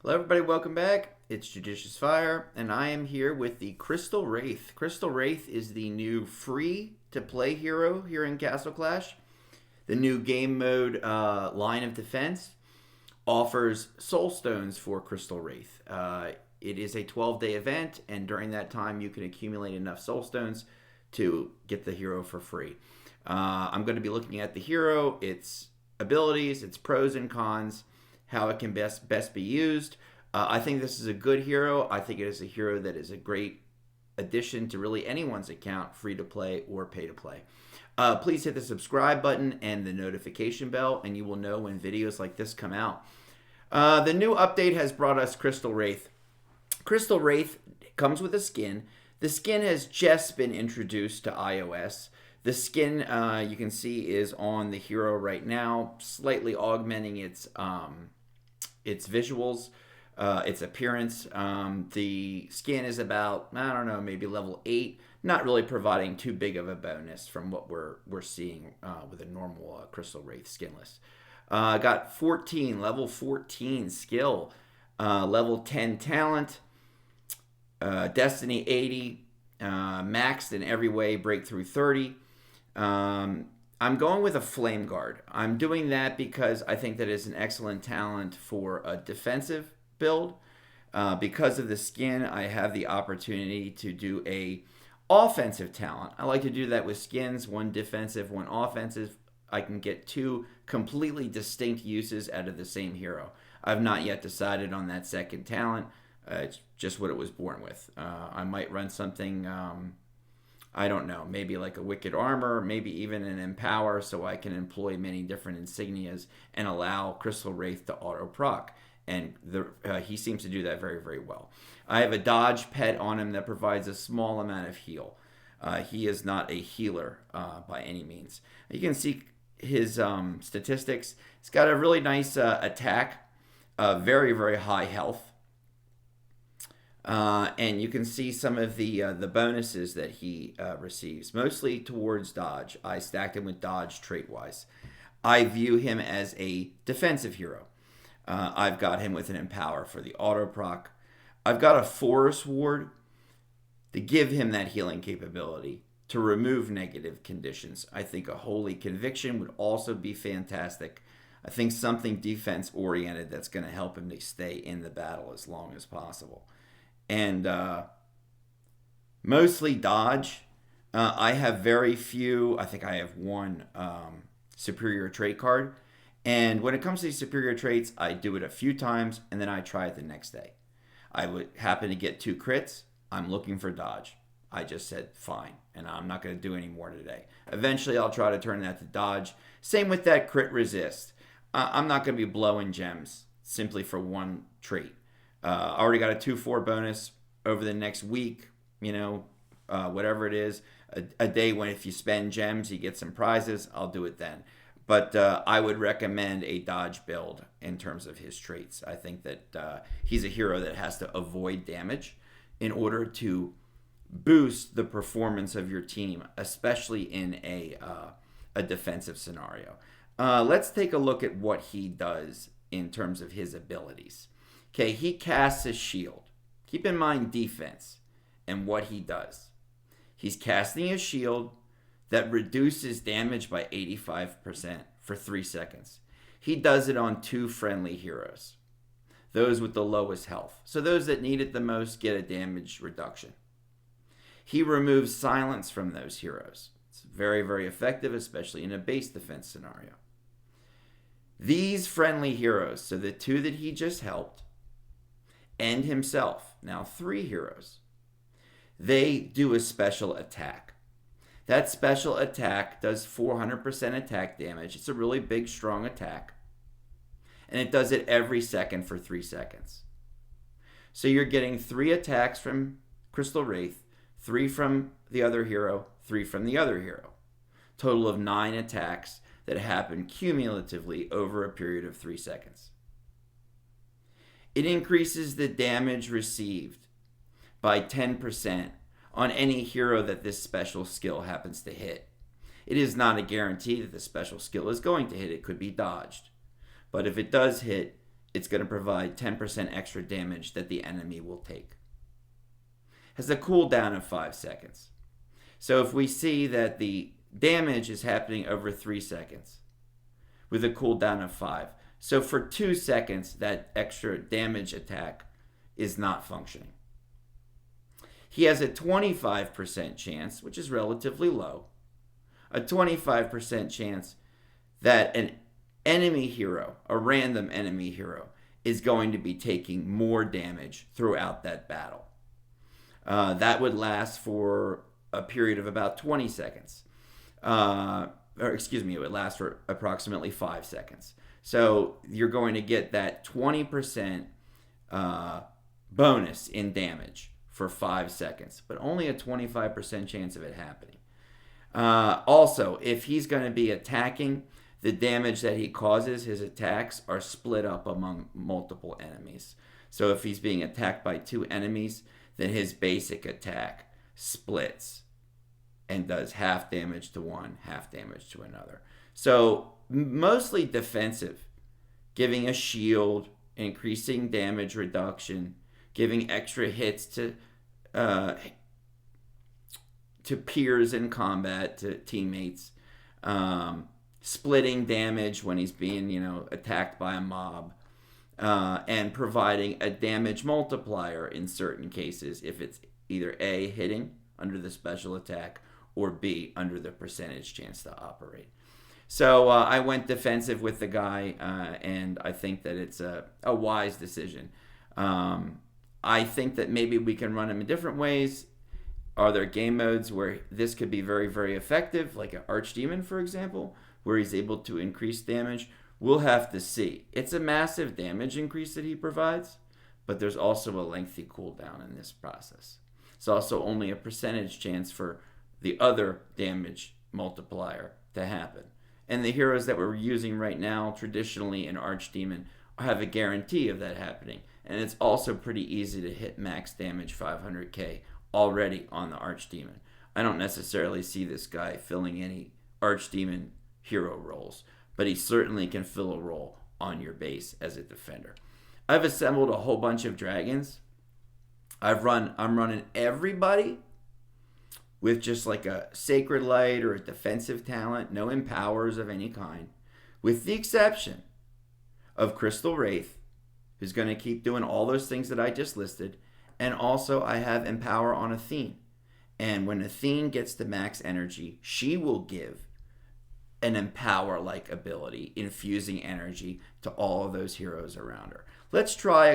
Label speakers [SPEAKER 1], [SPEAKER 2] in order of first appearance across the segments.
[SPEAKER 1] Hello everybody, welcome back. It's JudiciousFire, and I am here with the Crystal Wraith. Crystal Wraith is the new free-to-play hero here in Castle Clash. The new game mode line of defense offers soul stones for Crystal Wraith. It is a 12-day event, and during that time you can accumulate enough soul stones to get the hero for free. I'm going to be looking at the hero, its abilities, its pros and cons, how it can best be used. I think this is a good hero. I think it is a hero that is a great addition to really anyone's account, free to play or pay to play. Please hit the subscribe button and the notification bell, and you will know when videos like this come out. The new update has brought us Crystal Wraith. Crystal Wraith comes with a skin. The skin has just been introduced to iOS. The skin, you can see, is on the hero right now, slightly augmenting its visuals, its appearance. The skin is about, I don't know, maybe level 8, not really providing too big of a bonus from what we're seeing with a normal Crystal Wraith skinless. Got level 14 skill, level 10 talent, Destiny 80, maxed in every way, breakthrough 30. I'm going with a Flame Guard. I'm doing that because I think that is an excellent talent for a defensive build. Because of the skin, I have the opportunity to do a offensive talent. I like to do that with skins, one defensive, one offensive. I can get two completely distinct uses out of the same hero. I've not yet decided on that second talent. It's just what it was born with. I might run something, I don't know, maybe like a Wicked Armor, maybe even an Empower, so I can employ many different insignias and allow Crystal Wraith to auto-proc. And he seems to do that very, very well. I have a dodge pet on him that provides a small amount of heal. He is not a healer by any means. You can see his statistics. He's got a really nice attack, very, very high health. And you can see some of the bonuses that he receives, mostly towards dodge. I stacked him with dodge trait-wise. I view him as a defensive hero. I've got him with an Empower for the auto-proc. I've got a Forest Ward to give him that healing capability, to remove negative conditions. I think a Holy Conviction would also be fantastic. I think something defense-oriented that's going to help him to stay in the battle as long as possible. And mostly dodge. I have very few. I think I have one superior trait card. And when it comes to these superior traits, I do it a few times and then I try it the next day. I would happen to get 2 crits. I'm looking for dodge. I just said fine, and I'm not going to do any more today. Eventually, I'll try to turn that to dodge. Same with that crit resist. I'm not going to be blowing gems simply for one trait. I already got a 2-4 bonus over the next week, whatever it is. A day when if you spend gems, you get some prizes. I'll do it then. But I would recommend a dodge build in terms of his traits. I think that he's a hero that has to avoid damage in order to boost the performance of your team, especially in a defensive scenario. Let's take a look at what he does in terms of his abilities. Okay, he casts a shield. Keep in mind defense and what he does. He's casting a shield that reduces damage by 85% for 3 seconds. He does it on 2 friendly heroes, those with the lowest health. So those that need it the most get a damage reduction. He removes silence from those heroes. It's very, very effective, especially in a base defense scenario. These friendly heroes, so the 2 that he just helped, and himself, now 3 heroes, they do a special attack. That special attack does 400% attack damage. It's a really big, strong attack. And it does it every second for 3 seconds. So you're getting 3 attacks from Crystal Wraith, 3 from the other hero, 3 from the other hero. Total of 9 attacks that happen cumulatively over a period of 3 seconds. It increases the damage received by 10% on any hero that this special skill happens to hit. It is not a guarantee that the special skill is going to hit. It could be dodged. But if it does hit, it's going to provide 10% extra damage that the enemy will take. Has a cooldown of 5 seconds. So if we see that the damage is happening over 3 seconds with a cooldown of 5. So for 2 seconds, that extra damage attack is not functioning. He has a 25% chance, which is relatively low, a 25% chance that an enemy hero, a random enemy hero, is going to be taking more damage throughout that battle. That would last for a period of about 20 seconds. It would last for approximately 5 seconds. So you're going to get that 20% bonus in damage for 5 seconds, but only a 25% chance of it happening. Also, if he's going to be attacking, the damage that he causes, his attacks are split up among multiple enemies. So if he's being attacked by 2 enemies, then his basic attack splits and does half damage to one, half damage to another. So mostly defensive, giving a shield, increasing damage reduction, giving extra hits to peers in combat, to teammates, splitting damage when he's being, attacked by a mob, and providing a damage multiplier in certain cases if it's either A, hitting under the special attack, or B, under the percentage chance to operate. So I went defensive with the guy, and I think that it's a wise decision. I think that maybe we can run him in different ways. Are there game modes where this could be very, very effective, like an Archdemon, for example, where he's able to increase damage? We'll have to see. It's a massive damage increase that he provides, but there's also a lengthy cooldown in this process. It's also only a percentage chance for the other damage multiplier to happen. And the heroes that we're using right now, traditionally in Archdemon, have a guarantee of that happening. And it's also pretty easy to hit max damage 500k already on the Archdemon. I don't necessarily see this guy filling any Archdemon hero roles, but he certainly can fill a role on your base as a defender. I've assembled a whole bunch of dragons. I'm running everybody with just like a Sacred Light or a defensive talent, no empowers of any kind, with the exception of Crystal Wraith, who's going to keep doing all those things that I just listed, and also I have Empower on Athene. And when Athene gets to max energy, she will give an Empower-like ability, infusing energy to all of those heroes around her. Let's try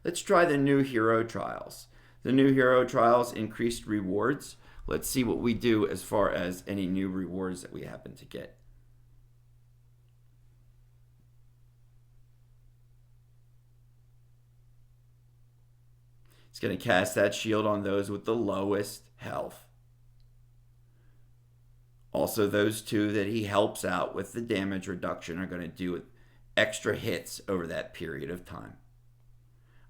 [SPEAKER 1] let's try the new hero trials. The new hero trials increased rewards. Let's see what we do as far as any new rewards that we happen to get. It's going to cast that shield on those with the lowest health. Also, those 2 that he helps out with the damage reduction are going to do extra hits over that period of time.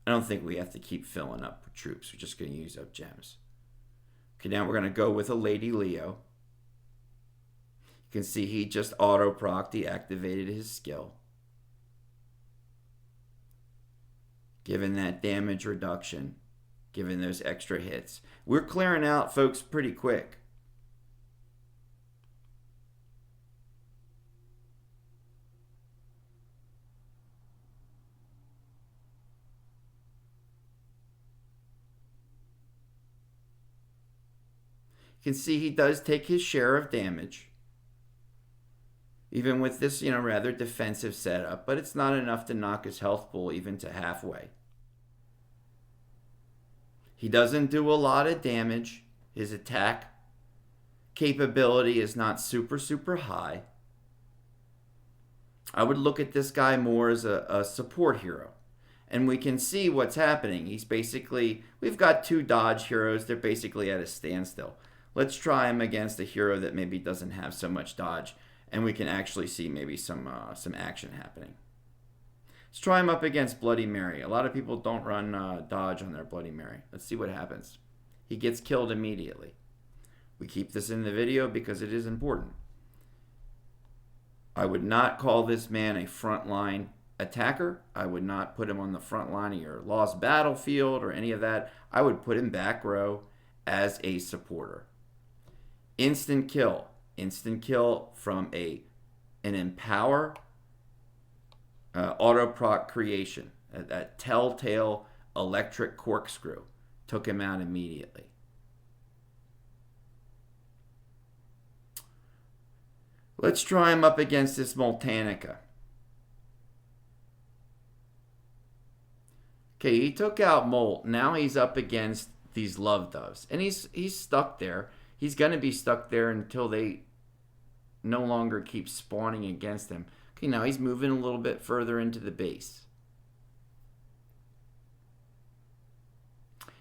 [SPEAKER 1] I don't think we have to keep filling up with troops. We're just going to use up gems. Okay, now we're going to go with a Lady Leo. You can see he just auto-proc deactivated his skill, given that damage reduction, given those extra hits. We're clearing out folks pretty quick. You can see he does take his share of damage, even with this, rather defensive setup, but it's not enough to knock his health pool even to halfway. He doesn't do a lot of damage. His attack capability is not super, super high. I would look at this guy more as a support hero. And we can see what's happening. We've got 2 dodge heroes. They're basically at a standstill. Let's try him against a hero that maybe doesn't have so much dodge, and we can actually see maybe some action happening. Let's try him up against Bloody Mary. A lot of people don't run dodge on their Bloody Mary. Let's see what happens. He gets killed immediately. We keep this in the video because it is important. I would not call this man a frontline attacker. I would not put him on the front line of your lost battlefield or any of that. I would put him back row as a supporter. Instant kill. Instant kill from an empower auto proc creation. That telltale electric corkscrew took him out immediately. Let's try him up against this Multanica. Okay, he took out Molt. Now he's up against these Love Doves. And he's stuck there. He's going to be stuck there until they no longer keep spawning against him. Okay, now he's moving a little bit further into the base.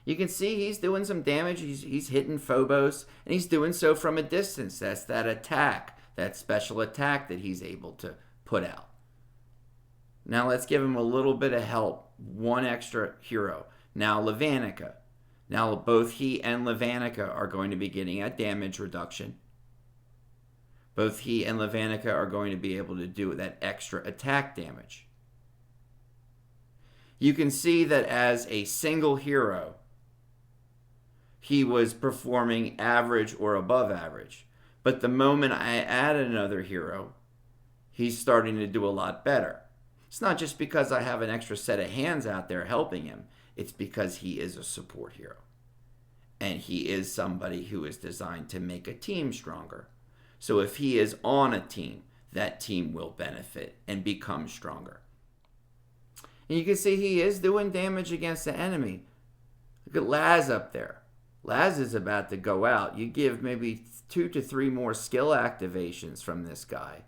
[SPEAKER 1] You can see he's doing some damage. He's hitting Phobos, and he's doing so from a distance. That's that attack, that special attack that he's able to put out. Now let's give him a little bit of help. One extra hero. Now Levanica. Now both he and Levanica are going to be getting a damage reduction. Both he and Levanica are going to be able to do that extra attack damage. You can see that as a single hero, he was performing average or above average. But the moment I add another hero, he's starting to do a lot better. It's not just because I have an extra set of hands out there helping him. It's because he is a support hero. And he is somebody who is designed to make a team stronger. So if he is on a team, that team will benefit and become stronger. And you can see he is doing damage against the enemy. Look at Laz up there. Laz is about to go out. You give maybe 2 to 3 more skill activations from this guy,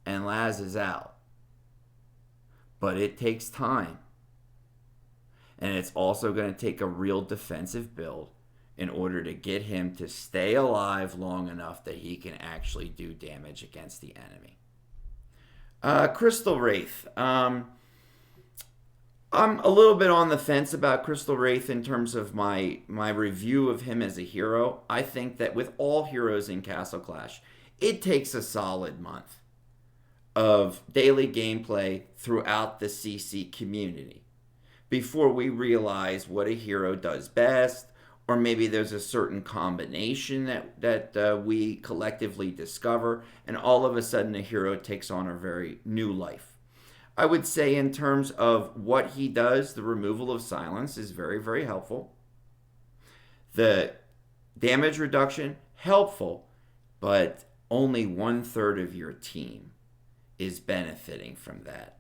[SPEAKER 1] and Laz is out. But it takes time. And it's also going to take a real defensive build in order to get him to stay alive long enough that he can actually do damage against the enemy. Crystal Wraith. I'm a little bit on the fence about Crystal Wraith in terms of my review of him as a hero. I think that with all heroes in Castle Clash, it takes a solid month of daily gameplay throughout the CC community before we realize what a hero does best, or maybe there's a certain combination that we collectively discover, and all of a sudden a hero takes on a very new life. I would say in terms of what he does, the removal of silence is very, very helpful. The damage reduction, helpful, but only 1/3 of your team is benefiting from that.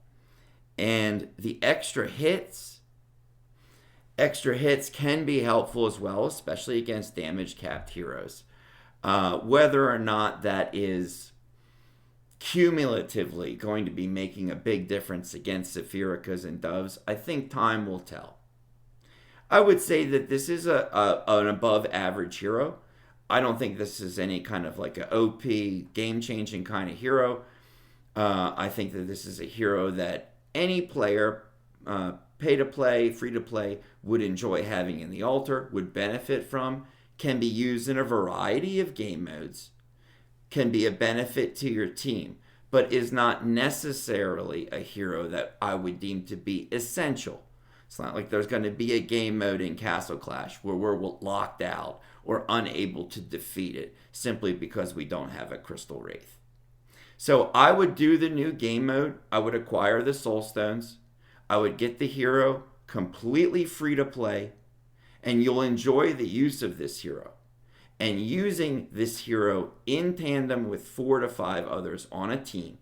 [SPEAKER 1] And the extra hits can be helpful as well, especially against damage-capped heroes. Whether or not that is cumulatively going to be making a big difference against Zephyricas and Doves, I think time will tell. I would say that this is an above-average hero. I don't think this is any kind of like an OP, game-changing kind of hero. I think that this is a hero that any player, pay-to-play, free-to-play, would enjoy having in the altar, would benefit from, can be used in a variety of game modes, can be a benefit to your team, but is not necessarily a hero that I would deem to be essential. It's not like there's going to be a game mode in Castle Clash where we're locked out or unable to defeat it simply because we don't have a Crystal Wraith. So I would do the new game mode. I would acquire the Soul Stones. I would get the hero completely free to play, and you'll enjoy the use of this hero. And using this hero in tandem with 4 to 5 others on a team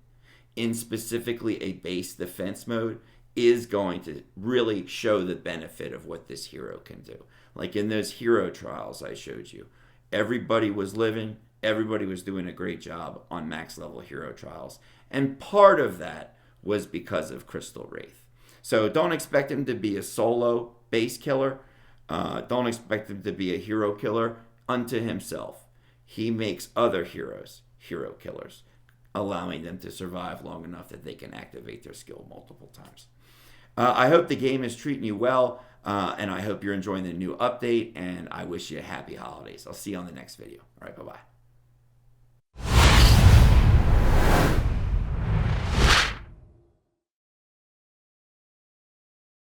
[SPEAKER 1] in specifically a base defense mode is going to really show the benefit of what this hero can do. Like in those hero trials I showed you, everybody was living, everybody was doing a great job on max level hero trials. And part of that was because of Crystal Wraith. So don't expect him to be a solo base killer. Don't expect him to be a hero killer unto himself. He makes other heroes hero killers, allowing them to survive long enough that they can activate their skill multiple times. I hope the game is treating you well, and I hope you're enjoying the new update, and I wish you happy holidays. I'll see you on the next video. All right, bye-bye.